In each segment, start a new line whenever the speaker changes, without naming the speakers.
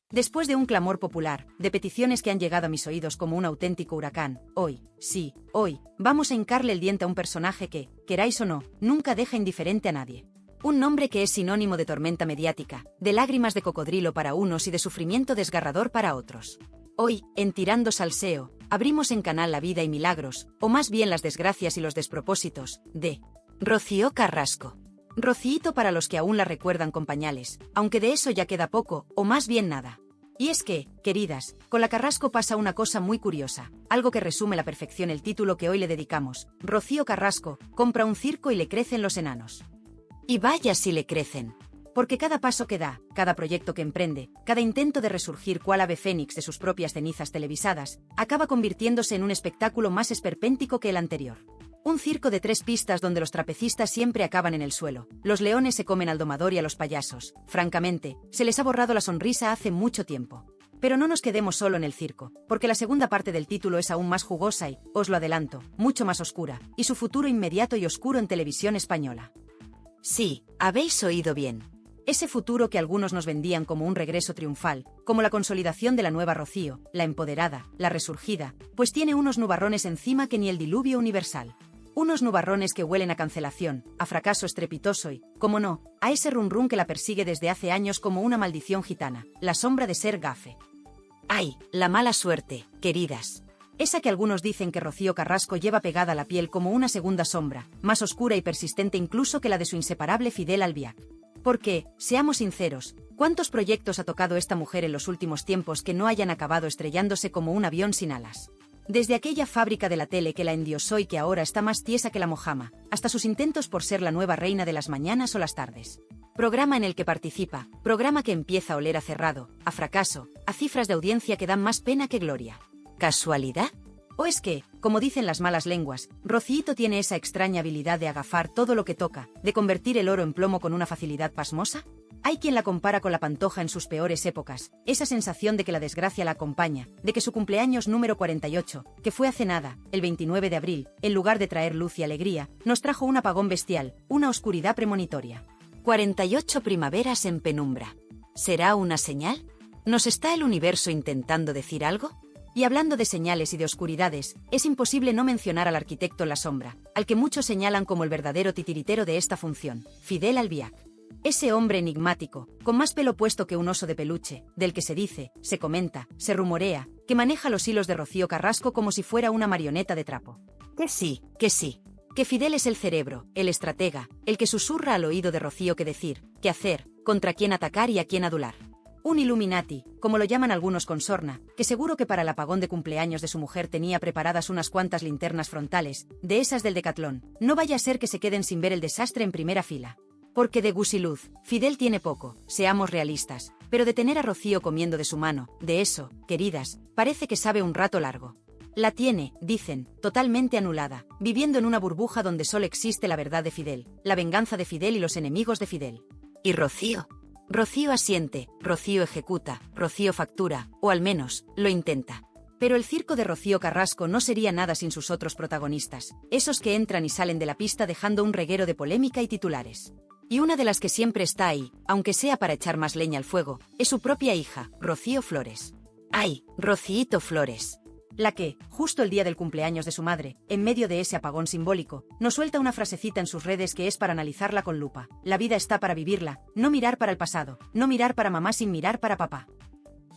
Después de un clamor popular, de peticiones que han llegado a mis oídos como un auténtico huracán, hoy, sí, hoy, vamos a hincarle el diente a un personaje que, queráis o no, nunca deja indiferente a nadie. Un nombre que es sinónimo de tormenta mediática, de lágrimas de cocodrilo para unos y de sufrimiento desgarrador para otros. Hoy, en Tirando Salseo, abrimos en canal la vida y milagros, o más bien las desgracias y los despropósitos, de Rocío Carrasco. Rociito para los que aún la recuerdan con pañales, aunque de eso ya queda poco, o más bien nada. Y es que, queridas, con la Carrasco pasa una cosa muy curiosa, algo que resume a la perfección el título que hoy le dedicamos. Rocío Carrasco compra un circo y le crecen los enanos. Y vaya si le crecen. Porque cada paso que da, cada proyecto que emprende, cada intento de resurgir cual ave fénix de sus propias cenizas televisadas, acaba convirtiéndose en un espectáculo más esperpéntico que el anterior. Un circo de 3 pistas donde los trapecistas siempre acaban en el suelo, los leones se comen al domador y a los payasos. Francamente, se les ha borrado la sonrisa hace mucho tiempo. Pero no nos quedemos solo en el circo, porque la segunda parte del título es aún más jugosa y, os lo adelanto, mucho más oscura, y su futuro inmediato y oscuro en televisión española. Sí, habéis oído bien. Ese futuro que algunos nos vendían como un regreso triunfal, como la consolidación de la nueva Rocío, la empoderada, la resurgida, pues tiene unos nubarrones encima que ni el diluvio universal. Unos nubarrones que huelen a cancelación, a fracaso estrepitoso y, como no, a ese run run que la persigue desde hace años como una maldición gitana, la sombra de ser gafe. ¡Ay, la mala suerte, queridas! Esa que algunos dicen que Rocío Carrasco lleva pegada a la piel como una segunda sombra, más oscura y persistente incluso que la de su inseparable Fidel Albiac. Porque, seamos sinceros, ¿cuántos proyectos ha tocado esta mujer en los últimos tiempos que no hayan acabado estrellándose como un avión sin alas? Desde aquella fábrica de la tele que la endiosó y que ahora está más tiesa que la mojama, hasta sus intentos por ser la nueva reina de las mañanas o las tardes. Programa en el que participa, programa que empieza a oler a cerrado, a fracaso, a cifras de audiencia que dan más pena que gloria. ¿Casualidad? ¿O es que, como dicen las malas lenguas, Rocíito tiene esa extraña habilidad de agafar todo lo que toca, de convertir el oro en plomo con una facilidad pasmosa? Hay quien la compara con la Pantoja en sus peores épocas, esa sensación de que la desgracia la acompaña, de que su cumpleaños número 48, que fue hace nada, el 29 de abril, en lugar de traer luz y alegría, nos trajo un apagón bestial, una oscuridad premonitoria. 48 primaveras en penumbra. ¿Será una señal? ¿Nos está el universo intentando decir algo? Y hablando de señales y de oscuridades, es imposible no mencionar al arquitecto en la sombra, al que muchos señalan como el verdadero titiritero de esta función, Fidel Albiac. Ese hombre enigmático, con más pelo puesto que un oso de peluche, del que se dice, se comenta, se rumorea, que maneja los hilos de Rocío Carrasco como si fuera una marioneta de trapo. Que sí, que sí. Que Fidel es el cerebro, el estratega, el que susurra al oído de Rocío qué decir, qué hacer, contra quién atacar y a quién adular. Un Illuminati, como lo llaman algunos con sorna, que seguro que para el apagón de cumpleaños de su mujer tenía preparadas unas cuantas linternas frontales, de esas del Decatlón. No vaya a ser que se queden sin ver el desastre en primera fila. Porque de gusiluz, Fidel tiene poco, seamos realistas, pero de tener a Rocío comiendo de su mano, de eso, queridas, parece que sabe un rato largo. La tiene, dicen, totalmente anulada, viviendo en una burbuja donde solo existe la verdad de Fidel, la venganza de Fidel y los enemigos de Fidel. ¿Y Rocío? Rocío asiente, Rocío ejecuta, Rocío factura, o al menos, lo intenta. Pero el circo de Rocío Carrasco no sería nada sin sus otros protagonistas, esos que entran y salen de la pista dejando un reguero de polémica y titulares. Y una de las que siempre está ahí, aunque sea para echar más leña al fuego, es su propia hija, Rocío Flores. ¡Ay, Rocíito Flores! La que, justo el día del cumpleaños de su madre, en medio de ese apagón simbólico, nos suelta una frasecita en sus redes que es para analizarla con lupa. La vida está para vivirla, no mirar para el pasado, no mirar para mamá sin mirar para papá.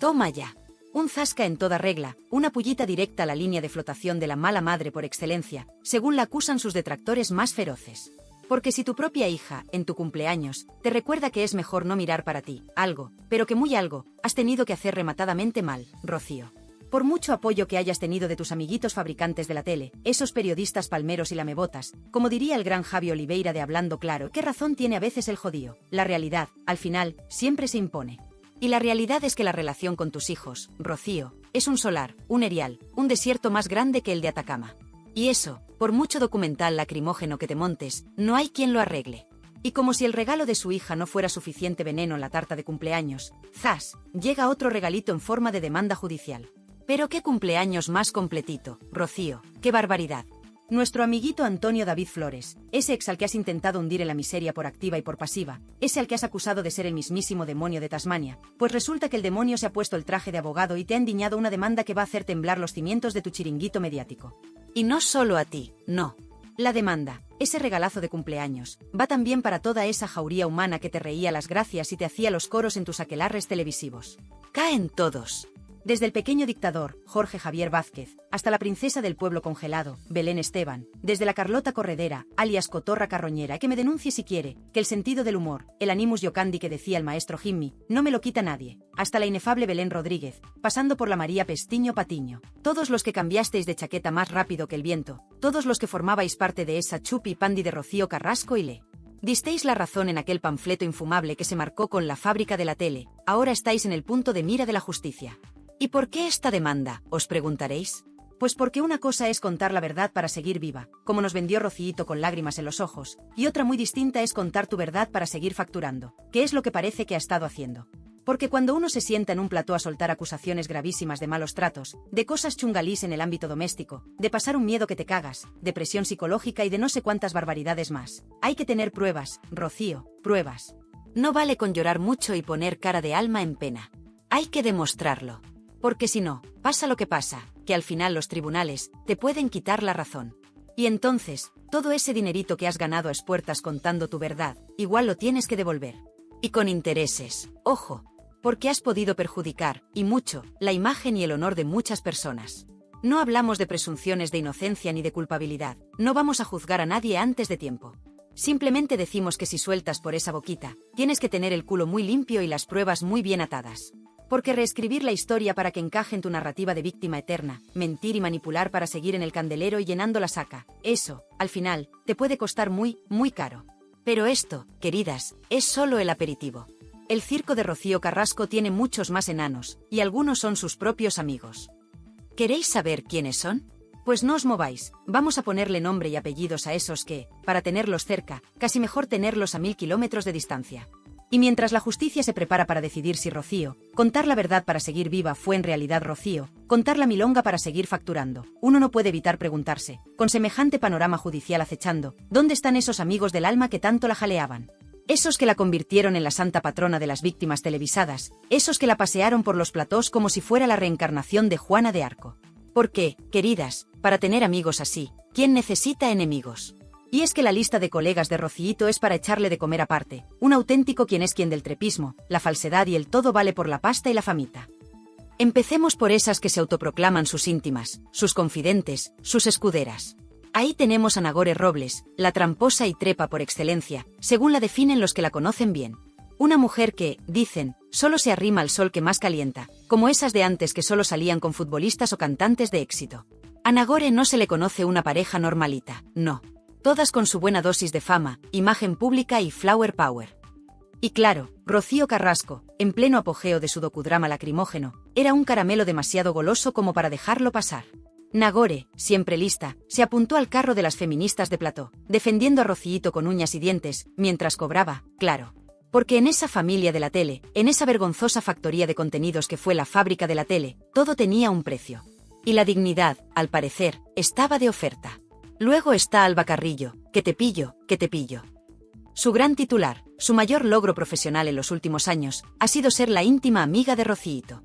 Toma ya. Un zasca en toda regla, una pullita directa a la línea de flotación de la mala madre por excelencia, según la acusan sus detractores más feroces. Porque si tu propia hija, en tu cumpleaños, te recuerda que es mejor no mirar para ti, algo, pero que muy algo, has tenido que hacer rematadamente mal, Rocío. Por mucho apoyo que hayas tenido de tus amiguitos fabricantes de la tele, esos periodistas palmeros y lamebotas, como diría el gran Javi Oliveira de Hablando Claro, ¿qué razón tiene a veces el jodío? La realidad, al final, siempre se impone. Y la realidad es que la relación con tus hijos, Rocío, es un solar, un erial, un desierto más grande que el de Atacama. Y eso, por mucho documental lacrimógeno que te montes, no hay quien lo arregle. Y como si el regalo de su hija no fuera suficiente veneno en la tarta de cumpleaños, ¡zas!, llega otro regalito en forma de demanda judicial. Pero qué cumpleaños más completito, Rocío, qué barbaridad. Nuestro amiguito Antonio David Flores, ese ex al que has intentado hundir en la miseria por activa y por pasiva, ese al que has acusado de ser el mismísimo demonio de Tasmania, pues resulta que el demonio se ha puesto el traje de abogado y te ha endiñado una demanda que va a hacer temblar los cimientos de tu chiringuito mediático. Y no solo a ti, no. La demanda, ese regalazo de cumpleaños, va también para toda esa jauría humana que te reía las gracias y te hacía los coros en tus aquelarres televisivos. Caen todos. Desde el pequeño dictador, Jorge Javier Vázquez, hasta la princesa del pueblo congelado, Belén Esteban, desde la Carlota Corredera, alias Cotorra Carroñera, que me denuncie si quiere, que el sentido del humor, el animus jocandi que decía el maestro Jimmy, no me lo quita nadie, hasta la inefable Belén Rodríguez, pasando por la María Pestiño Patiño, todos los que cambiasteis de chaqueta más rápido que el viento, todos los que formabais parte de esa chupi pandi de Rocío Carrasco y Le. Disteis la razón en aquel panfleto infumable que se marcó con la fábrica de la tele, ahora estáis en el punto de mira de la justicia. ¿Y por qué esta demanda?, os preguntaréis. Pues porque una cosa es contar la verdad para seguir viva, como nos vendió Rocíito con lágrimas en los ojos, y otra muy distinta es contar tu verdad para seguir facturando, que es lo que parece que ha estado haciendo. Porque cuando uno se sienta en un plató a soltar acusaciones gravísimas de malos tratos, de cosas chungalís en el ámbito doméstico, de pasar un miedo que te cagas, de presión psicológica y de no sé cuántas barbaridades más, hay que tener pruebas, Rocío, pruebas. No vale con llorar mucho y poner cara de alma en pena. Hay que demostrarlo. Porque si no, pasa lo que pasa, que al final los tribunales te pueden quitar la razón. Y entonces, todo ese dinerito que has ganado a espuertas contando tu verdad, igual lo tienes que devolver. Y con intereses, ojo, porque has podido perjudicar, y mucho, la imagen y el honor de muchas personas. No hablamos de presunciones de inocencia ni de culpabilidad, no vamos a juzgar a nadie antes de tiempo. Simplemente decimos que si sueltas por esa boquita, tienes que tener el culo muy limpio y las pruebas muy bien atadas. Porque reescribir la historia para que encaje en tu narrativa de víctima eterna, mentir y manipular para seguir en el candelero y llenando la saca, eso, al final, te puede costar muy, muy caro. Pero esto, queridas, es solo el aperitivo. El circo de Rocío Carrasco tiene muchos más enanos, y algunos son sus propios amigos. ¿Queréis saber quiénes son? Pues no os mováis, vamos a ponerle nombre y apellidos a esos que, para tenerlos cerca, casi mejor tenerlos a 1000 kilómetros de distancia. Y mientras la justicia se prepara para decidir si Rocío, contar la verdad para seguir viva fue en realidad Rocío, contar la milonga para seguir facturando, uno no puede evitar preguntarse, con semejante panorama judicial acechando, ¿dónde están esos amigos del alma que tanto la jaleaban? Esos que la convirtieron en la santa patrona de las víctimas televisadas, esos que la pasearon por los platós como si fuera la reencarnación de Juana de Arco. Porque, queridas, para tener amigos así, ¿quién necesita enemigos? Y es que la lista de colegas de Rocíito es para echarle de comer aparte, un auténtico quien es quien del trepismo, la falsedad y el todo vale por la pasta y la famita. Empecemos por esas que se autoproclaman sus íntimas, sus confidentes, sus escuderas. Ahí tenemos a Nagore Robles, la tramposa y trepa por excelencia, según la definen los que la conocen bien. Una mujer que, dicen, solo se arrima al sol que más calienta, como esas de antes que solo salían con futbolistas o cantantes de éxito. A Nagore no se le conoce una pareja normalita, no. Todas con su buena dosis de fama, imagen pública y flower power. Y claro, Rocío Carrasco, en pleno apogeo de su docudrama lacrimógeno, era un caramelo demasiado goloso como para dejarlo pasar. Nagore, siempre lista, se apuntó al carro de las feministas de plató, defendiendo a Rocíito con uñas y dientes, mientras cobraba, claro. Porque en esa familia de la tele, en esa vergonzosa factoría de contenidos que fue la fábrica de la tele, todo tenía un precio. Y la dignidad, al parecer, estaba de oferta. Luego está Alba Carrillo, que te pillo, que te pillo. Su gran titular, su mayor logro profesional en los últimos años, ha sido ser la íntima amiga de Rocíito.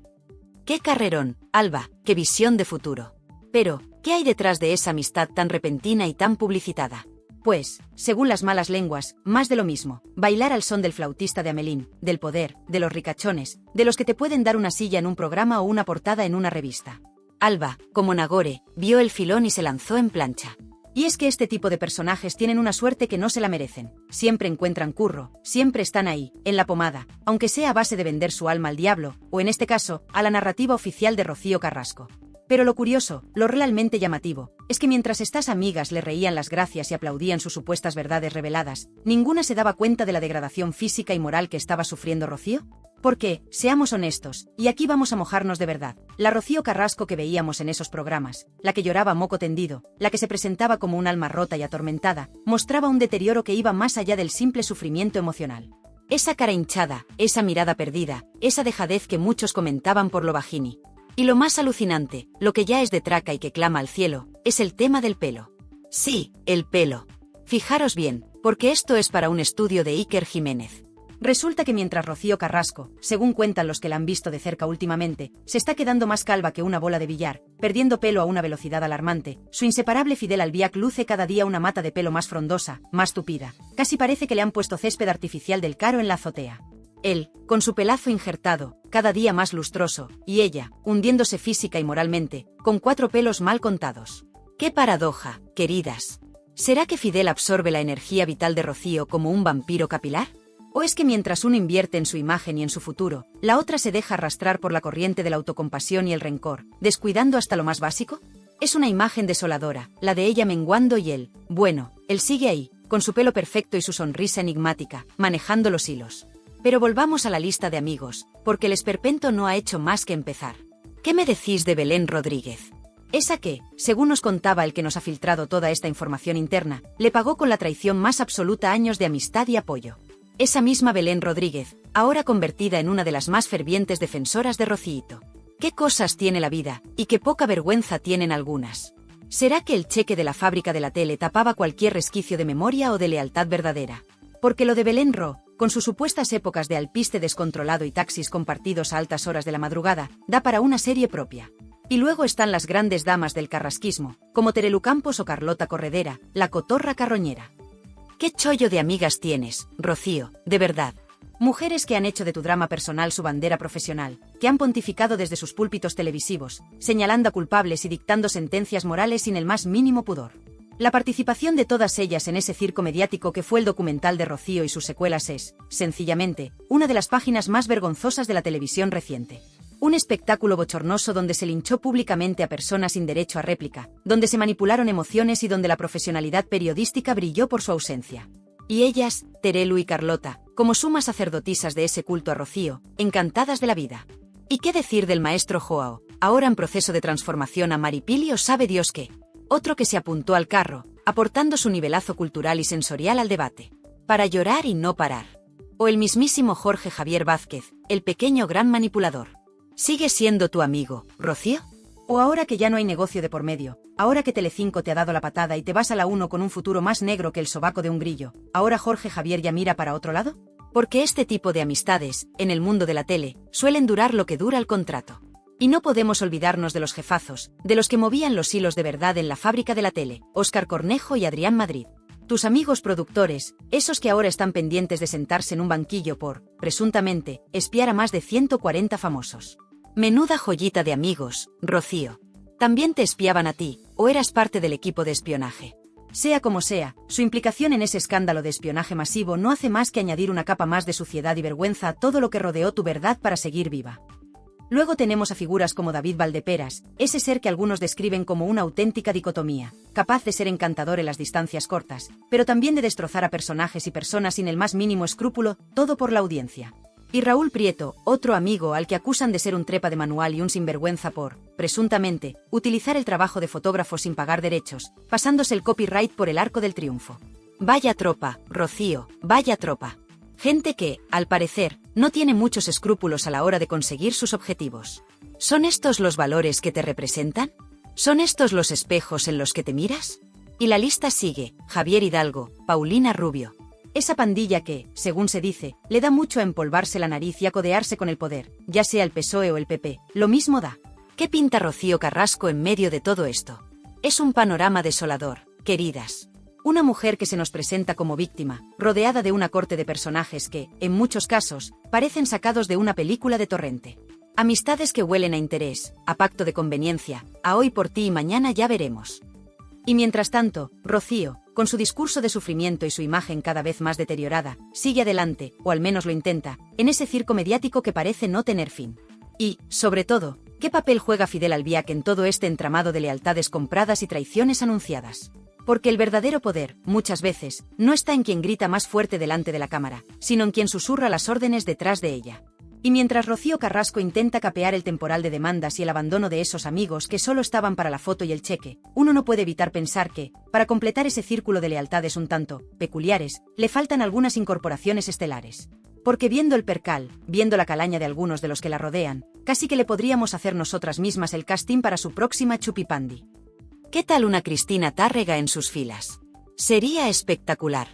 ¡Qué carrerón, Alba, qué visión de futuro! Pero, ¿qué hay detrás de esa amistad tan repentina y tan publicitada? Pues, según las malas lenguas, más de lo mismo, bailar al son del flautista de Amelín, del poder, de los ricachones, de los que te pueden dar una silla en un programa o una portada en una revista. Alba, como Nagore, vio el filón y se lanzó en plancha. Y es que este tipo de personajes tienen una suerte que no se la merecen. Siempre encuentran curro, siempre están ahí, en la pomada, aunque sea a base de vender su alma al diablo, o en este caso, a la narrativa oficial de Rocío Carrasco. Pero lo curioso, lo realmente llamativo, es que mientras estas amigas le reían las gracias y aplaudían sus supuestas verdades reveladas, ninguna se daba cuenta de la degradación física y moral que estaba sufriendo Rocío. Porque, seamos honestos, y aquí vamos a mojarnos de verdad, la Rocío Carrasco que veíamos en esos programas, la que lloraba a moco tendido, la que se presentaba como un alma rota y atormentada, mostraba un deterioro que iba más allá del simple sufrimiento emocional. Esa cara hinchada, esa mirada perdida, esa dejadez que muchos comentaban por lo bajini. Y lo más alucinante, lo que ya es de traca y que clama al cielo, es el tema del pelo. Sí, el pelo. Fijaros bien, porque esto es para un estudio de Iker Jiménez. Resulta que mientras Rocío Carrasco, según cuentan los que la han visto de cerca últimamente, se está quedando más calva que una bola de billar, perdiendo pelo a una velocidad alarmante, su inseparable Fidel Albiac luce cada día una mata de pelo más frondosa, más tupida. Casi parece que le han puesto césped artificial del Caro en la azotea. Él, con su pelazo injertado, cada día más lustroso, y ella, hundiéndose física y moralmente, con 4 pelos mal contados. ¡Qué paradoja, queridas! ¿Será que Fidel absorbe la energía vital de Rocío como un vampiro capilar? ¿O es que mientras uno invierte en su imagen y en su futuro, la otra se deja arrastrar por la corriente de la autocompasión y el rencor, descuidando hasta lo más básico? Es una imagen desoladora, la de ella menguando y él, bueno, él sigue ahí, con su pelo perfecto y su sonrisa enigmática, manejando los hilos. Pero volvamos a la lista de amigos, porque el esperpento no ha hecho más que empezar. ¿Qué me decís de Belén Rodríguez? Esa que, según nos contaba el que nos ha filtrado toda esta información interna, le pagó con la traición más absoluta años de amistad y apoyo. Esa misma Belén Rodríguez, ahora convertida en una de las más fervientes defensoras de Rocíito. ¿Qué cosas tiene la vida, y qué poca vergüenza tienen algunas? ¿Será que el cheque de la fábrica de la tele tapaba cualquier resquicio de memoria o de lealtad verdadera? Porque lo de Belén Ro, con sus supuestas épocas de alpiste descontrolado y taxis compartidos a altas horas de la madrugada, da para una serie propia. Y luego están las grandes damas del carrasquismo, como Terelu Campos o Carlota Corredera, la cotorra carroñera. ¡Qué chollo de amigas tienes, Rocío, de verdad! Mujeres que han hecho de tu drama personal su bandera profesional, que han pontificado desde sus púlpitos televisivos, señalando a culpables y dictando sentencias morales sin el más mínimo pudor. La participación de todas ellas en ese circo mediático que fue el documental de Rocío y sus secuelas es, sencillamente, una de las páginas más vergonzosas de la televisión reciente. Un espectáculo bochornoso donde se linchó públicamente a personas sin derecho a réplica, donde se manipularon emociones y donde la profesionalidad periodística brilló por su ausencia. Y ellas, Terelu y Carlota, como sumas sacerdotisas de ese culto a Rocío, encantadas de la vida. ¿Y qué decir del maestro Joao, ahora en proceso de transformación a Maripili o sabe Dios qué? Otro que se apuntó al carro, aportando su nivelazo cultural y sensorial al debate. Para llorar y no parar. O el mismísimo Jorge Javier Vázquez, el pequeño gran manipulador. ¿Sigue siendo tu amigo, Rocío? ¿O ahora que ya no hay negocio de por medio, ahora que Telecinco te ha dado la patada y te vas a la 1 con un futuro más negro que el sobaco de un grillo, ahora Jorge Javier ya mira para otro lado? Porque este tipo de amistades, en el mundo de la tele, suelen durar lo que dura el contrato. Y no podemos olvidarnos de los jefazos, de los que movían los hilos de verdad en la fábrica de la tele, Óscar Cornejo y Adrián Madrid. Tus amigos productores, esos que ahora están pendientes de sentarse en un banquillo por, presuntamente, espiar a más de 140 famosos. Menuda joyita de amigos, Rocío. ¿También te espiaban a ti, o eras parte del equipo de espionaje? Sea como sea, su implicación en ese escándalo de espionaje masivo no hace más que añadir una capa más de suciedad y vergüenza a todo lo que rodeó tu verdad para seguir viva. Luego tenemos a figuras como David Valdeperas, ese ser que algunos describen como una auténtica dicotomía, capaz de ser encantador en las distancias cortas, pero también de destrozar a personajes y personas sin el más mínimo escrúpulo, todo por la audiencia. Y Raúl Prieto, otro amigo al que acusan de ser un trepa de manual y un sinvergüenza por, presuntamente, utilizar el trabajo de fotógrafo sin pagar derechos, pasándose el copyright por el arco del triunfo. Vaya tropa, Rocío, vaya tropa. Gente que, al parecer, no tiene muchos escrúpulos a la hora de conseguir sus objetivos. ¿Son estos los valores que te representan? ¿Son estos los espejos en los que te miras? Y la lista sigue: Javier Hidalgo, Paulina Rubio. Esa pandilla que, según se dice, le da mucho a empolvarse la nariz y a codearse con el poder, ya sea el PSOE o el PP, lo mismo da. ¿Qué pinta Rocío Carrasco en medio de todo esto? Es un panorama desolador, queridas. Una mujer que se nos presenta como víctima, rodeada de una corte de personajes que, en muchos casos, parecen sacados de una película de Torrente. Amistades que huelen a interés, a pacto de conveniencia, a hoy por ti y mañana ya veremos. Y mientras tanto, Rocío, con su discurso de sufrimiento y su imagen cada vez más deteriorada, sigue adelante, o al menos lo intenta, en ese circo mediático que parece no tener fin. Y, sobre todo, ¿qué papel juega Fidel Albiac en todo este entramado de lealtades compradas y traiciones anunciadas? Porque el verdadero poder, muchas veces, no está en quien grita más fuerte delante de la cámara, sino en quien susurra las órdenes detrás de ella. Y mientras Rocío Carrasco intenta capear el temporal de demandas y el abandono de esos amigos que solo estaban para la foto y el cheque, uno no puede evitar pensar que, para completar ese círculo de lealtades un tanto peculiares, le faltan algunas incorporaciones estelares. Porque viendo el percal, viendo la calaña de algunos de los que la rodean, casi que le podríamos hacer nosotras mismas el casting para su próxima chupipandi. ¿Qué tal una Cristina Tárrega en sus filas? Sería espectacular.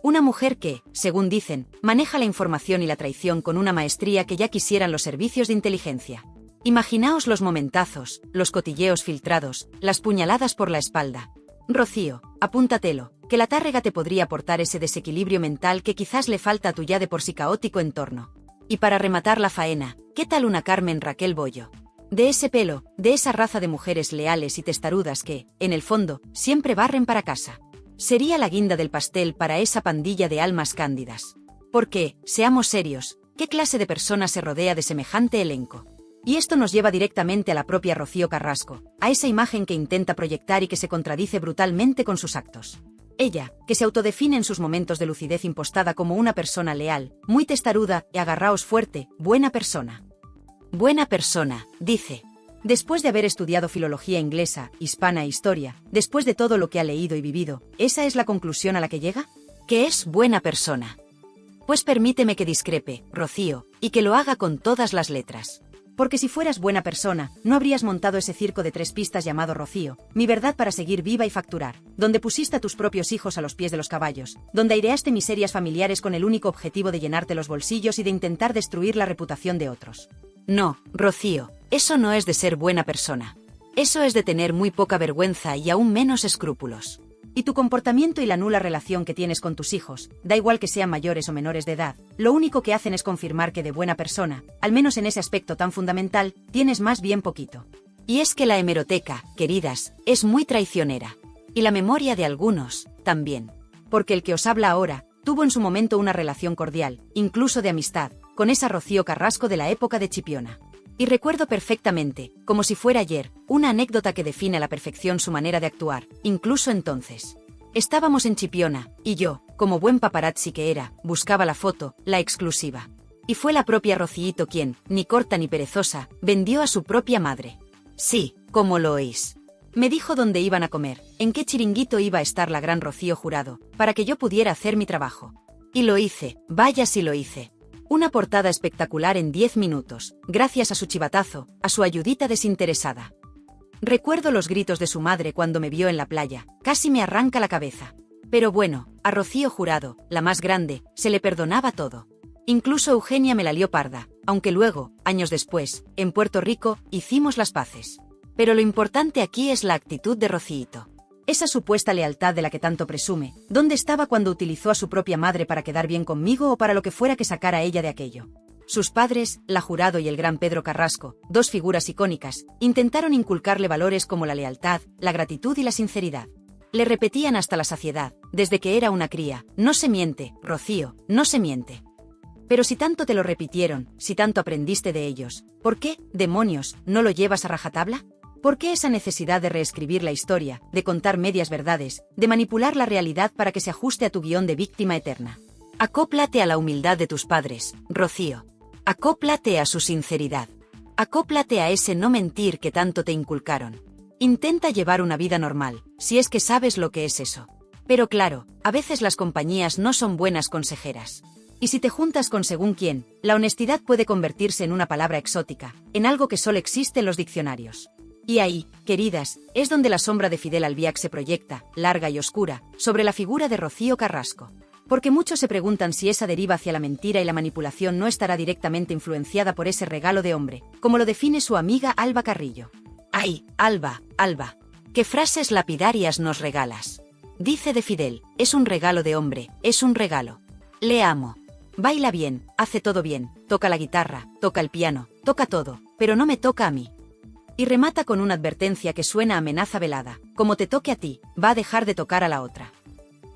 Una mujer que, según dicen, maneja la información y la traición con una maestría que ya quisieran los servicios de inteligencia. Imaginaos los momentazos, los cotilleos filtrados, las puñaladas por la espalda. Rocío, apúntatelo, que la Tárrega te podría aportar ese desequilibrio mental que quizás le falta a tu ya de por sí caótico entorno. Y para rematar la faena, ¿qué tal una Carmen Raquel Bollo? De ese pelo, de esa raza de mujeres leales y testarudas que, en el fondo, siempre barren para casa. Sería la guinda del pastel para esa pandilla de almas cándidas. Porque, seamos serios, ¿qué clase de persona se rodea de semejante elenco? Y esto nos lleva directamente a la propia Rocío Carrasco, a esa imagen que intenta proyectar y que se contradice brutalmente con sus actos. Ella, que se autodefine en sus momentos de lucidez impostada como una persona leal, muy testaruda y agarraos fuerte, buena persona. Buena persona, dice. Después de haber estudiado filología inglesa, hispana e historia, después de todo lo que ha leído y vivido, ¿esa es la conclusión a la que llega? ¿Que es buena persona? Pues permíteme que discrepe, Rocío, y que lo haga con todas las letras. Porque si fueras buena persona, no habrías montado ese circo de 3 pistas llamado Rocío, mi verdad para seguir viva y facturar, donde pusiste a tus propios hijos a los pies de los caballos, donde aireaste miserias familiares con el único objetivo de llenarte los bolsillos y de intentar destruir la reputación de otros. No, Rocío, eso no es de ser buena persona. Eso es de tener muy poca vergüenza y aún menos escrúpulos. Y tu comportamiento y la nula relación que tienes con tus hijos, da igual que sean mayores o menores de edad, lo único que hacen es confirmar que de buena persona, al menos en ese aspecto tan fundamental, tienes más bien poquito. Y es que la hemeroteca, queridas, es muy traicionera. Y la memoria de algunos, también. Porque el que os habla ahora, tuvo en su momento una relación cordial, incluso de amistad, con esa Rocío Carrasco de la época de Chipiona. Y recuerdo perfectamente, como si fuera ayer, una anécdota que define a la perfección su manera de actuar, incluso entonces. Estábamos en Chipiona, y yo, como buen paparazzi que era, buscaba la foto, la exclusiva. Y fue la propia Rocíito quien, ni corta ni perezosa, vendió a su propia madre. Sí, como lo oís. Me dijo dónde iban a comer, en qué chiringuito iba a estar la gran Rocío Jurado, para que yo pudiera hacer mi trabajo. Y lo hice, vaya si lo hice. Una portada espectacular en 10 minutos, gracias a su chivatazo, a su ayudita desinteresada. Recuerdo los gritos de su madre cuando me vio en la playa, casi me arranca la cabeza. Pero bueno, a Rocío Jurado, la más grande, se le perdonaba todo. Incluso Eugenia me la lió parda, aunque luego, años después, en Puerto Rico, hicimos las paces. Pero lo importante aquí es la actitud de Rocíito. Esa supuesta lealtad de la que tanto presume, ¿dónde estaba cuando utilizó a su propia madre para quedar bien conmigo o para lo que fuera que sacara ella de aquello? Sus padres, la Jurado y el gran Pedro Carrasco, dos figuras icónicas, intentaron inculcarle valores como la lealtad, la gratitud y la sinceridad. Le repetían hasta la saciedad, desde que era una cría, no se miente, Rocío, no se miente. Pero si tanto te lo repitieron, si tanto aprendiste de ellos, ¿por qué, demonios, no lo llevas a rajatabla? ¿Por qué esa necesidad de reescribir la historia, de contar medias verdades, de manipular la realidad para que se ajuste a tu guión de víctima eterna? Acóplate a la humildad de tus padres, Rocío. Acóplate a su sinceridad. Acóplate a ese no mentir que tanto te inculcaron. Intenta llevar una vida normal, si es que sabes lo que es eso. Pero claro, a veces las compañías no son buenas consejeras. Y si te juntas con según quién, la honestidad puede convertirse en una palabra exótica, en algo que solo existe en los diccionarios. Y ahí, queridas, es donde la sombra de Fidel Albiac se proyecta, larga y oscura, sobre la figura de Rocío Carrasco. Porque muchos se preguntan si esa deriva hacia la mentira y la manipulación no estará directamente influenciada por ese regalo de hombre, como lo define su amiga Alba Carrillo. ¡Ay, Alba, Alba! ¿Qué frases lapidarias nos regalas? Dice de Fidel, es un regalo de hombre, es un regalo. Le amo. Baila bien, hace todo bien, toca la guitarra, toca el piano, toca todo, pero no me toca a mí. Y remata con una advertencia que suena a amenaza velada, como te toque a ti, va a dejar de tocar a la otra.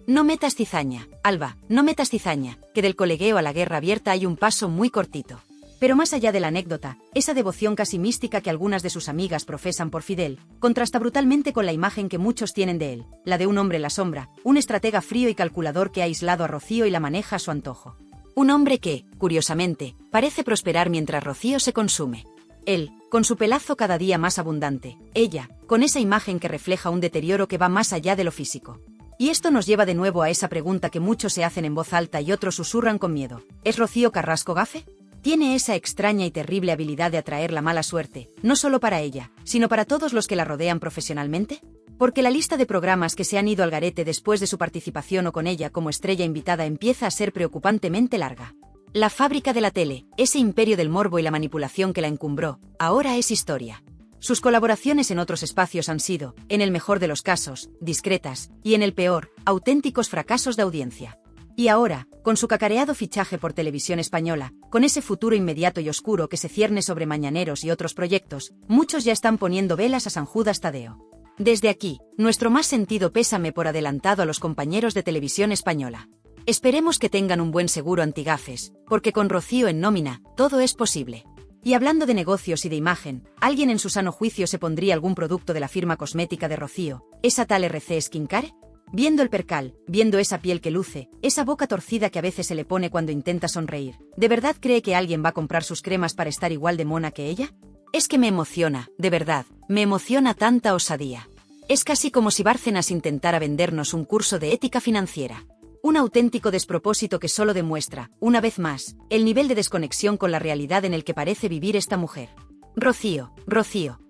No metas cizaña, Alba, no metas cizaña, que del colegueo a la guerra abierta hay un paso muy cortito. Pero más allá de la anécdota, esa devoción casi mística que algunas de sus amigas profesan por Fidel, contrasta brutalmente con la imagen que muchos tienen de él, la de un hombre en la sombra, un estratega frío y calculador que ha aislado a Rocío y la maneja a su antojo. Un hombre que, curiosamente, parece prosperar mientras Rocío se consume. Él, con su pelazo cada día más abundante, ella, con esa imagen que refleja un deterioro que va más allá de lo físico. Y esto nos lleva de nuevo a esa pregunta que muchos se hacen en voz alta y otros susurran con miedo. ¿Es Rocío Carrasco gafe? ¿Tiene esa extraña y terrible habilidad de atraer la mala suerte, no solo para ella, sino para todos los que la rodean profesionalmente? Porque la lista de programas que se han ido al garete después de su participación o con ella como estrella invitada empieza a ser preocupantemente larga. La fábrica de la tele, ese imperio del morbo y la manipulación que la encumbró, ahora es historia. Sus colaboraciones en otros espacios han sido, en el mejor de los casos, discretas, y en el peor, auténticos fracasos de audiencia. Y ahora, con su cacareado fichaje por Televisión Española, con ese futuro inmediato y oscuro que se cierne sobre Mañaneros y otros proyectos, muchos ya están poniendo velas a San Judas Tadeo. Desde aquí, nuestro más sentido pésame por adelantado a los compañeros de Televisión Española. Esperemos que tengan un buen seguro antigafes, porque con Rocío en nómina, todo es posible. Y hablando de negocios y de imagen, ¿alguien en su sano juicio se pondría algún producto de la firma cosmética de Rocío, esa tal RC Skincare? Viendo el percal, viendo esa piel que luce, esa boca torcida que a veces se le pone cuando intenta sonreír, ¿de verdad cree que alguien va a comprar sus cremas para estar igual de mona que ella? Es que me emociona, de verdad, me emociona tanta osadía. Es casi como si Bárcenas intentara vendernos un curso de ética financiera. Un auténtico despropósito que solo demuestra, una vez más, el nivel de desconexión con la realidad en el que parece vivir esta mujer. Rocío,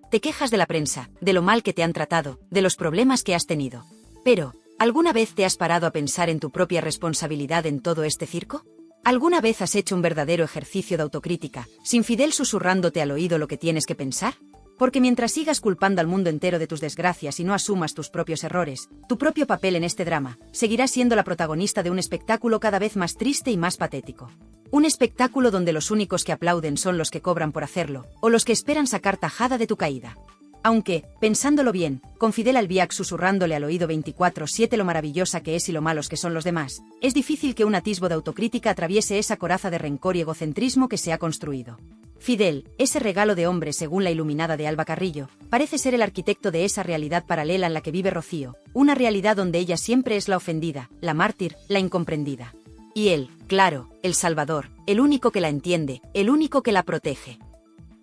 te quejas de la prensa, de lo mal que te han tratado, de los problemas que has tenido. Pero, ¿alguna vez te has parado a pensar en tu propia responsabilidad en todo este circo? ¿Alguna vez has hecho un verdadero ejercicio de autocrítica, sin Fidel susurrándote al oído lo que tienes que pensar? Porque mientras sigas culpando al mundo entero de tus desgracias y no asumas tus propios errores, tu propio papel en este drama, seguirás siendo la protagonista de un espectáculo cada vez más triste y más patético. Un espectáculo donde los únicos que aplauden son los que cobran por hacerlo, o los que esperan sacar tajada de tu caída. Aunque, pensándolo bien, con Fidel Albiac susurrándole al oído 24/7 lo maravillosa que es y lo malos que son los demás, es difícil que un atisbo de autocrítica atraviese esa coraza de rencor y egocentrismo que se ha construido. Fidel, ese regalo de hombre según la iluminada de Alba Carrillo, parece ser el arquitecto de esa realidad paralela en la que vive Rocío, una realidad donde ella siempre es la ofendida, la mártir, la incomprendida. Y él, claro, el salvador, el único que la entiende, el único que la protege.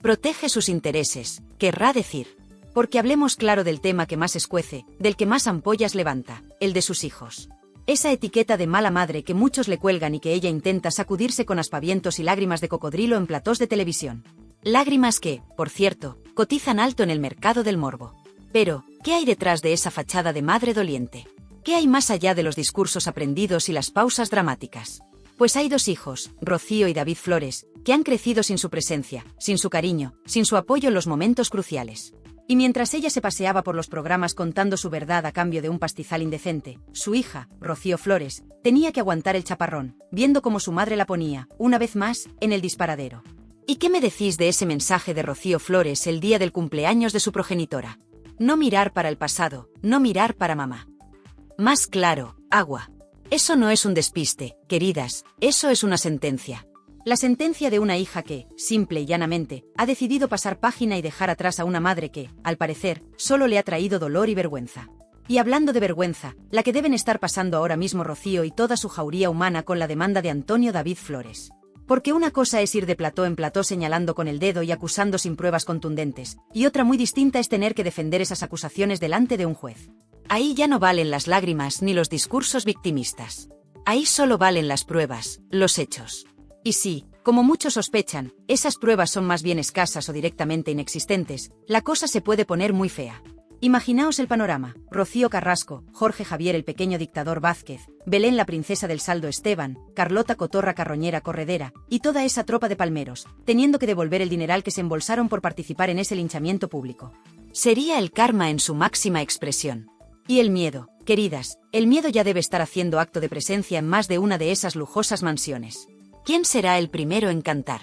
Protege sus intereses, querrá decir. Porque hablemos claro del tema que más escuece, del que más ampollas levanta, el de sus hijos. Esa etiqueta de mala madre que muchos le cuelgan y que ella intenta sacudirse con aspavientos y lágrimas de cocodrilo en platós de televisión. Lágrimas que, por cierto, cotizan alto en el mercado del morbo. Pero, ¿qué hay detrás de esa fachada de madre doliente? ¿Qué hay más allá de los discursos aprendidos y las pausas dramáticas? Pues hay dos hijos, Rocío y David Flores, que han crecido sin su presencia, sin su cariño, sin su apoyo en los momentos cruciales. Y mientras ella se paseaba por los programas contando su verdad a cambio de un pastizal indecente, su hija, Rocío Flores, tenía que aguantar el chaparrón, viendo cómo su madre la ponía, una vez más, en el disparadero. ¿Y qué me decís de ese mensaje de Rocío Flores el día del cumpleaños de su progenitora? No mirar para el pasado, no mirar para mamá. Más claro, agua. Eso no es un despiste, queridas, eso es una sentencia. La sentencia de una hija que, simple y llanamente, ha decidido pasar página y dejar atrás a una madre que, al parecer, solo le ha traído dolor y vergüenza. Y hablando de vergüenza, la que deben estar pasando ahora mismo Rocío y toda su jauría humana con la demanda de Antonio David Flores. Porque una cosa es ir de plató en plató señalando con el dedo y acusando sin pruebas contundentes, y otra muy distinta es tener que defender esas acusaciones delante de un juez. Ahí ya no valen las lágrimas ni los discursos victimistas. Ahí solo valen las pruebas, los hechos. Y sí, como muchos sospechan, esas pruebas son más bien escasas o directamente inexistentes, la cosa se puede poner muy fea. Imaginaos el panorama: Rocío Carrasco, Jorge Javier el pequeño dictador Vázquez, Belén la princesa del saldo Esteban, Carlota Cotorra Carroñera Corredera, y toda esa tropa de palmeros, teniendo que devolver el dineral que se embolsaron por participar en ese linchamiento público. Sería el karma en su máxima expresión. Y el miedo, queridas, el miedo ya debe estar haciendo acto de presencia en más de una de esas lujosas mansiones. ¿Quién será el primero en cantar?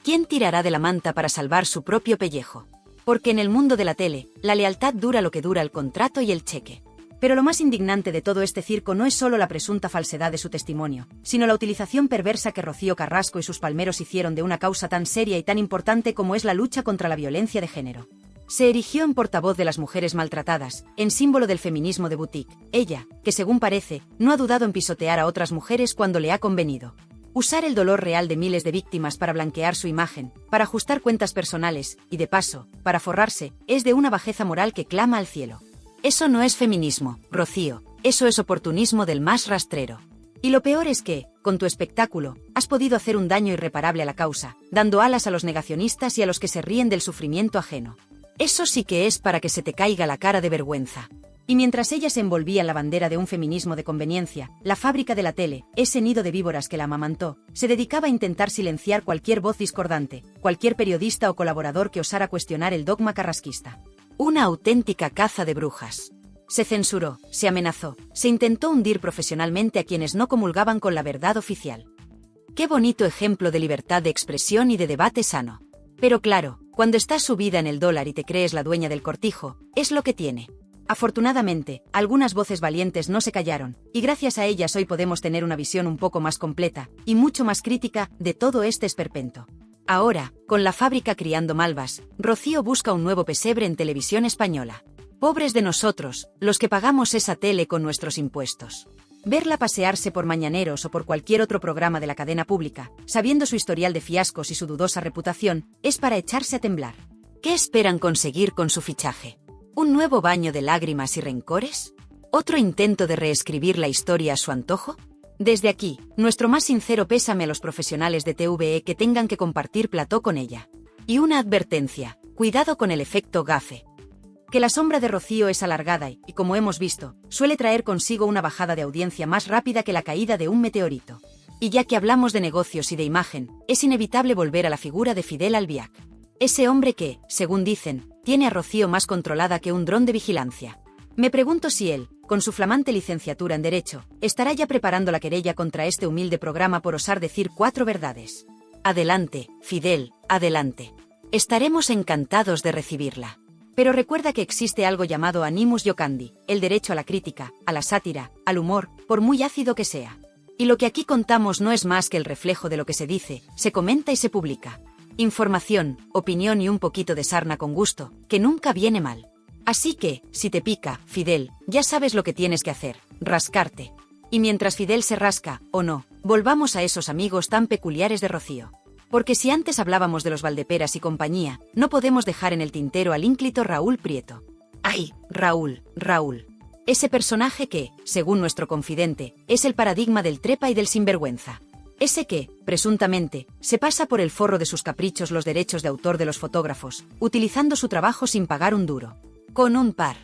¿Quién tirará de la manta para salvar su propio pellejo? Porque en el mundo de la tele, la lealtad dura lo que dura el contrato y el cheque. Pero lo más indignante de todo este circo no es solo la presunta falsedad de su testimonio, sino la utilización perversa que Rocío Carrasco y sus palmeros hicieron de una causa tan seria y tan importante como es la lucha contra la violencia de género. Se erigió en portavoz de las mujeres maltratadas, en símbolo del feminismo de boutique. Ella, que según parece, no ha dudado en pisotear a otras mujeres cuando le ha convenido. Usar el dolor real de miles de víctimas para blanquear su imagen, para ajustar cuentas personales, y de paso, para forrarse, es de una bajeza moral que clama al cielo. Eso no es feminismo, Rocío, eso es oportunismo del más rastrero. Y lo peor es que, con tu espectáculo, has podido hacer un daño irreparable a la causa, dando alas a los negacionistas y a los que se ríen del sufrimiento ajeno. Eso sí que es para que se te caiga la cara de vergüenza. Y mientras ella se envolvía en la bandera de un feminismo de conveniencia, la fábrica de la tele, ese nido de víboras que la amamantó, se dedicaba a intentar silenciar cualquier voz discordante, cualquier periodista o colaborador que osara cuestionar el dogma carrasquista. Una auténtica caza de brujas. Se censuró, se amenazó, se intentó hundir profesionalmente a quienes no comulgaban con la verdad oficial. Qué bonito ejemplo de libertad de expresión y de debate sano. Pero claro, cuando estás subida en el dólar y te crees la dueña del cortijo, es lo que tiene. Afortunadamente, algunas voces valientes no se callaron, y gracias a ellas hoy podemos tener una visión un poco más completa, y mucho más crítica, de todo este esperpento. Ahora, con la fábrica criando malvas, Rocío busca un nuevo pesebre en televisión española. Pobres de nosotros, los que pagamos esa tele con nuestros impuestos. Verla pasearse por Mañaneros o por cualquier otro programa de la cadena pública, sabiendo su historial de fiascos y su dudosa reputación, es para echarse a temblar. ¿Qué esperan conseguir con su fichaje? ¿Un nuevo baño de lágrimas y rencores? ¿Otro intento de reescribir la historia a su antojo? Desde aquí, nuestro más sincero pésame a los profesionales de TVE que tengan que compartir plató con ella. Y una advertencia, cuidado con el efecto gafe. Que la sombra de Rocío es alargada y, como hemos visto, suele traer consigo una bajada de audiencia más rápida que la caída de un meteorito. Y ya que hablamos de negocios y de imagen, es inevitable volver a la figura de Fidel Albiac. Ese hombre que, según dicen, tiene a Rocío más controlada que un dron de vigilancia. Me pregunto si él, con su flamante licenciatura en Derecho, estará ya preparando la querella contra este humilde programa por osar decir 4 verdades. Adelante, Fidel, adelante. Estaremos encantados de recibirla. Pero recuerda que existe algo llamado animus iocandi, el derecho a la crítica, a la sátira, al humor, por muy ácido que sea. Y lo que aquí contamos no es más que el reflejo de lo que se dice, se comenta y se publica. Información, opinión y un poquito de sarna con gusto, que nunca viene mal. Así que, si te pica, Fidel, ya sabes lo que tienes que hacer, rascarte. Y mientras Fidel se rasca, o no, volvamos a esos amigos tan peculiares de Rocío. Porque si antes hablábamos de los Valdeperas y compañía, no podemos dejar en el tintero al ínclito Raúl Prieto. ¡Ay, Raúl! Ese personaje que, según nuestro confidente, es el paradigma del trepa y del sinvergüenza. Ese que, presuntamente, se pasa por el forro de sus caprichos los derechos de autor de los fotógrafos, utilizando su trabajo sin pagar un duro. Con un par.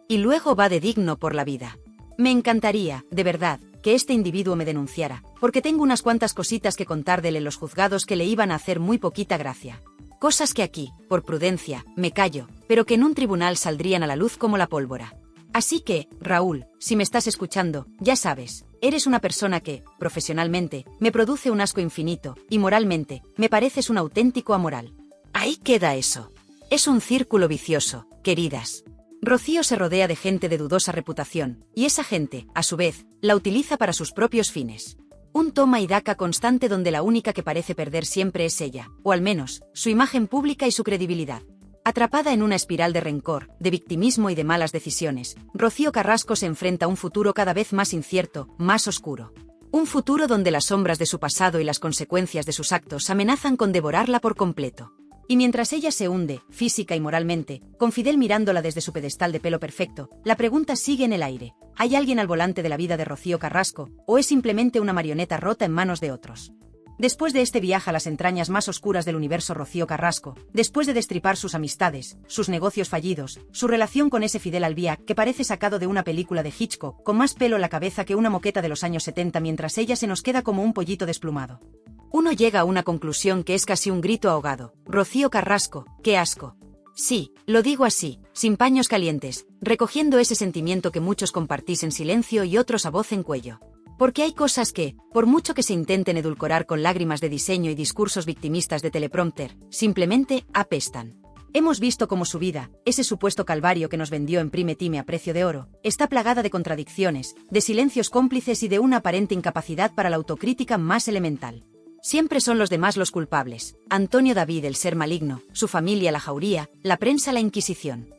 Y luego va de digno por la vida. Me encantaría, de verdad, que este individuo me denunciara, porque tengo unas cuantas cositas que contar de él en los juzgados que le iban a hacer muy poquita gracia. Cosas que aquí, por prudencia, me callo, pero que en un tribunal saldrían a la luz como la pólvora. Así que, Raúl, si me estás escuchando, ya sabes, eres una persona que, profesionalmente, me produce un asco infinito, y moralmente, me pareces un auténtico amoral. Ahí queda eso. Es un círculo vicioso, queridas. Rocío se rodea de gente de dudosa reputación, y esa gente, a su vez, la utiliza para sus propios fines. Un toma y daca constante donde la única que parece perder siempre es ella, o al menos, su imagen pública y su credibilidad. Atrapada en una espiral de rencor, de victimismo y de malas decisiones, Rocío Carrasco se enfrenta a un futuro cada vez más incierto, más oscuro. Un futuro donde las sombras de su pasado y las consecuencias de sus actos amenazan con devorarla por completo. Y mientras ella se hunde, física y moralmente, con Fidel mirándola desde su pedestal de pelo perfecto, la pregunta sigue en el aire. ¿Hay alguien al volante de la vida de Rocío Carrasco, o es simplemente una marioneta rota en manos de otros? Después de este viaje a las entrañas más oscuras del universo Rocío Carrasco, después de destripar sus amistades, sus negocios fallidos, su relación con ese Fidel Albiac que parece sacado de una película de Hitchcock, con más pelo en la cabeza que una moqueta de los años 70 mientras ella se nos queda como un pollito desplumado. Uno llega a una conclusión que es casi un grito ahogado. Rocío Carrasco, ¡qué asco! Sí, lo digo así, sin paños calientes, recogiendo ese sentimiento que muchos compartís en silencio y otros a voz en cuello. Porque hay cosas que, por mucho que se intenten edulcorar con lágrimas de diseño y discursos victimistas de teleprompter, simplemente apestan. Hemos visto cómo su vida, ese supuesto calvario que nos vendió en Prime Time a precio de oro, está plagada de contradicciones, de silencios cómplices y de una aparente incapacidad para la autocrítica más elemental. Siempre son los demás los culpables. Antonio David el ser maligno, su familia la jauría, la prensa la inquisición.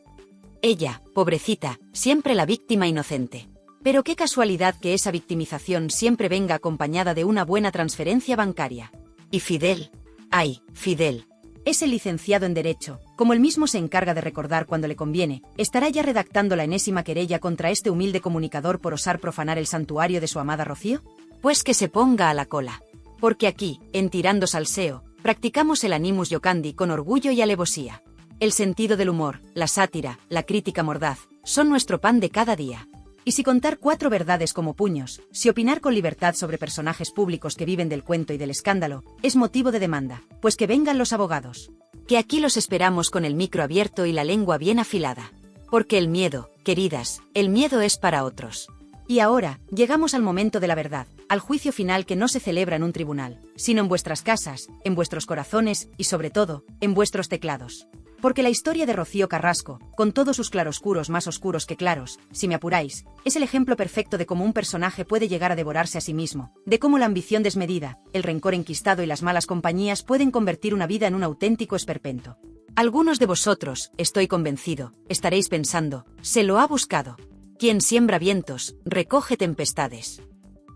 Ella, pobrecita, siempre la víctima inocente. Pero qué casualidad que esa victimización siempre venga acompañada de una buena transferencia bancaria. Y Fidel. ¡Ay, Fidel! Ese licenciado en Derecho, como él mismo se encarga de recordar cuando le conviene, ¿estará ya redactando la enésima querella contra este humilde comunicador por osar profanar el santuario de su amada Rocío? Pues que se ponga a la cola. Porque aquí, en Tirando Salseo, practicamos el animus iocandi con orgullo y alevosía. El sentido del humor, la sátira, la crítica mordaz, son nuestro pan de cada día. Y si contar 4 verdades como puños, si opinar con libertad sobre personajes públicos que viven del cuento y del escándalo, es motivo de demanda, pues que vengan los abogados. Que aquí los esperamos con el micro abierto y la lengua bien afilada. Porque el miedo, queridas, el miedo es para otros. Y ahora, llegamos al momento de la verdad, al juicio final que no se celebra en un tribunal, sino en vuestras casas, en vuestros corazones y sobre todo, en vuestros teclados. Porque la historia de Rocío Carrasco, con todos sus claroscuros más oscuros que claros, si me apuráis, es el ejemplo perfecto de cómo un personaje puede llegar a devorarse a sí mismo, de cómo la ambición desmedida, el rencor enquistado y las malas compañías pueden convertir una vida en un auténtico esperpento. Algunos de vosotros, estoy convencido, estaréis pensando, se lo ha buscado. Quien siembra vientos, recoge tempestades.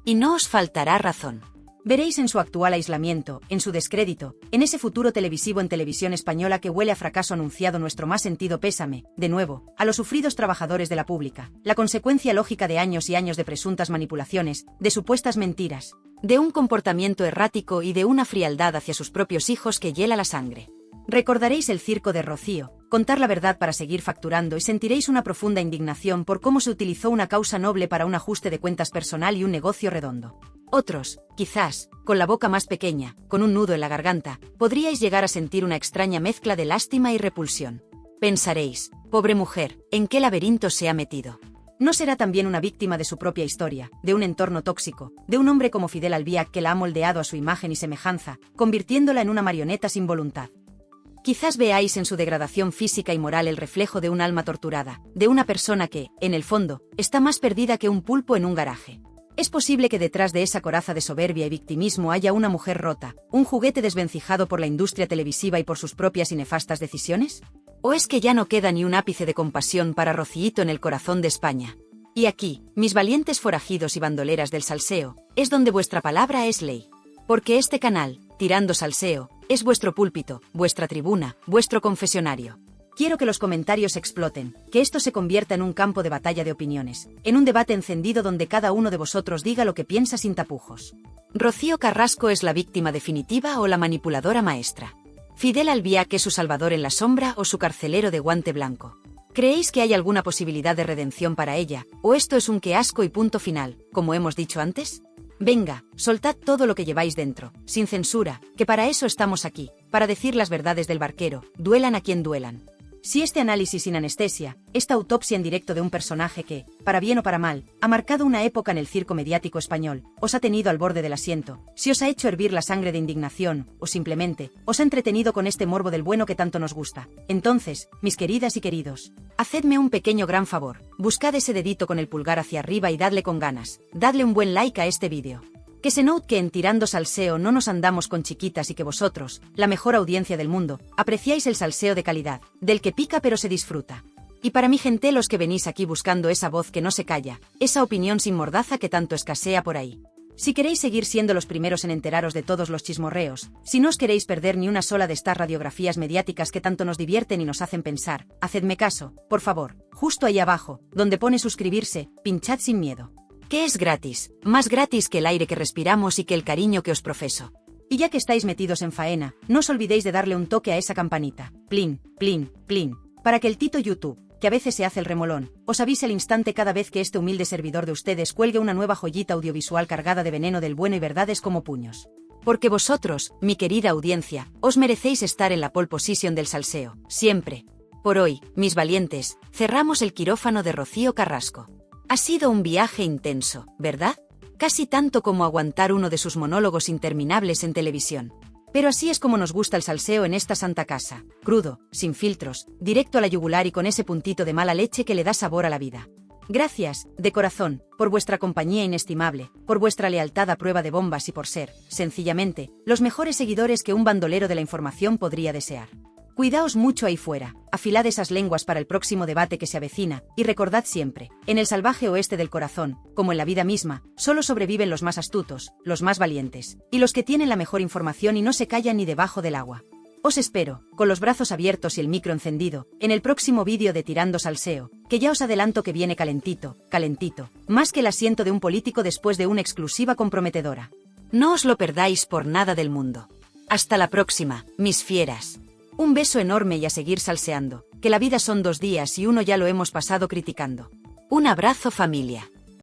Y no os faltará razón. Veréis en su actual aislamiento, en su descrédito, en ese futuro televisivo en Televisión Española que huele a fracaso anunciado nuestro más sentido pésame, de nuevo, a los sufridos trabajadores de la pública, la consecuencia lógica de años y años de presuntas manipulaciones, de supuestas mentiras, de un comportamiento errático y de una frialdad hacia sus propios hijos que hiela la sangre. Recordaréis el circo de Rocío, contar la verdad para seguir facturando y sentiréis una profunda indignación por cómo se utilizó una causa noble para un ajuste de cuentas personal y un negocio redondo. Otros, quizás, con la boca más pequeña, con un nudo en la garganta, podríais llegar a sentir una extraña mezcla de lástima y repulsión. Pensaréis, pobre mujer, ¿en qué laberinto se ha metido? ¿No será también una víctima de su propia historia, de un entorno tóxico, de un hombre como Fidel Albiac que la ha moldeado a su imagen y semejanza, convirtiéndola en una marioneta sin voluntad? Quizás veáis en su degradación física y moral el reflejo de un alma torturada, de una persona que, en el fondo, está más perdida que un pulpo en un garaje. ¿Es posible que detrás de esa coraza de soberbia y victimismo haya una mujer rota, un juguete desvencijado por la industria televisiva y por sus propias y nefastas decisiones? ¿O es que ya no queda ni un ápice de compasión para Rociito en el corazón de España? Y aquí, mis valientes forajidos y bandoleras del salseo, es donde vuestra palabra es ley. Porque este canal, Tirando Salseo, es vuestro púlpito, vuestra tribuna, vuestro confesionario. Quiero que los comentarios exploten, que esto se convierta en un campo de batalla de opiniones, en un debate encendido donde cada uno de vosotros diga lo que piensa sin tapujos. ¿Rocío Carrasco es la víctima definitiva o la manipuladora maestra? ¿Fidel Albiac es su salvador en la sombra o su carcelero de guante blanco? ¿Creéis que hay alguna posibilidad de redención para ella, o esto es un qué asco y punto final, como hemos dicho antes? Venga, soltad todo lo que lleváis dentro, sin censura, que para eso estamos aquí, para decir las verdades del barquero, duelan a quien duelan. Si este análisis sin anestesia, esta autopsia en directo de un personaje que, para bien o para mal, ha marcado una época en el circo mediático español, os ha tenido al borde del asiento, si os ha hecho hervir la sangre de indignación, o simplemente, os ha entretenido con este morbo del bueno que tanto nos gusta, entonces, mis queridas y queridos, hacedme un pequeño gran favor, buscad ese dedito con el pulgar hacia arriba y dadle con ganas, dadle un buen like a este vídeo. Que se note que en Tirando Salseo no nos andamos con chiquitas y que vosotros, la mejor audiencia del mundo, apreciáis el salseo de calidad, del que pica pero se disfruta. Y para mi gente los que venís aquí buscando esa voz que no se calla, esa opinión sin mordaza que tanto escasea por ahí. Si queréis seguir siendo los primeros en enteraros de todos los chismorreos, si no os queréis perder ni una sola de estas radiografías mediáticas que tanto nos divierten y nos hacen pensar, hacedme caso, por favor, justo ahí abajo, donde pone suscribirse, pinchad sin miedo. Que es gratis, más gratis que el aire que respiramos y que el cariño que os profeso. Y ya que estáis metidos en faena, no os olvidéis de darle un toque a esa campanita, plin, plin, plin, para que el tito YouTube, que a veces se hace el remolón, os avise al instante cada vez que este humilde servidor de ustedes cuelgue una nueva joyita audiovisual cargada de veneno del bueno y verdades como puños. Porque vosotros, mi querida audiencia, os merecéis estar en la pole position del salseo, siempre. Por hoy, mis valientes, cerramos el quirófano de Rocío Carrasco. Ha sido un viaje intenso, ¿verdad? Casi tanto como aguantar uno de sus monólogos interminables en televisión. Pero así es como nos gusta el salseo en esta santa casa, crudo, sin filtros, directo a la yugular y con ese puntito de mala leche que le da sabor a la vida. Gracias, de corazón, por vuestra compañía inestimable, por vuestra lealtad a prueba de bombas y por ser, sencillamente, los mejores seguidores que un bandolero de la información podría desear. Cuidaos mucho ahí fuera, afilad esas lenguas para el próximo debate que se avecina, y recordad siempre, en el salvaje oeste del corazón, como en la vida misma, solo sobreviven los más astutos, los más valientes, y los que tienen la mejor información y no se callan ni debajo del agua. Os espero, con los brazos abiertos y el micro encendido, en el próximo vídeo de Tirando Salseo, que ya os adelanto que viene calentito, calentito, más que el asiento de un político después de una exclusiva comprometedora. No os lo perdáis por nada del mundo. Hasta la próxima, mis fieras. Un beso enorme y a seguir salseando. que la vida son 2 días y uno ya lo hemos pasado criticando. Un abrazo, familia.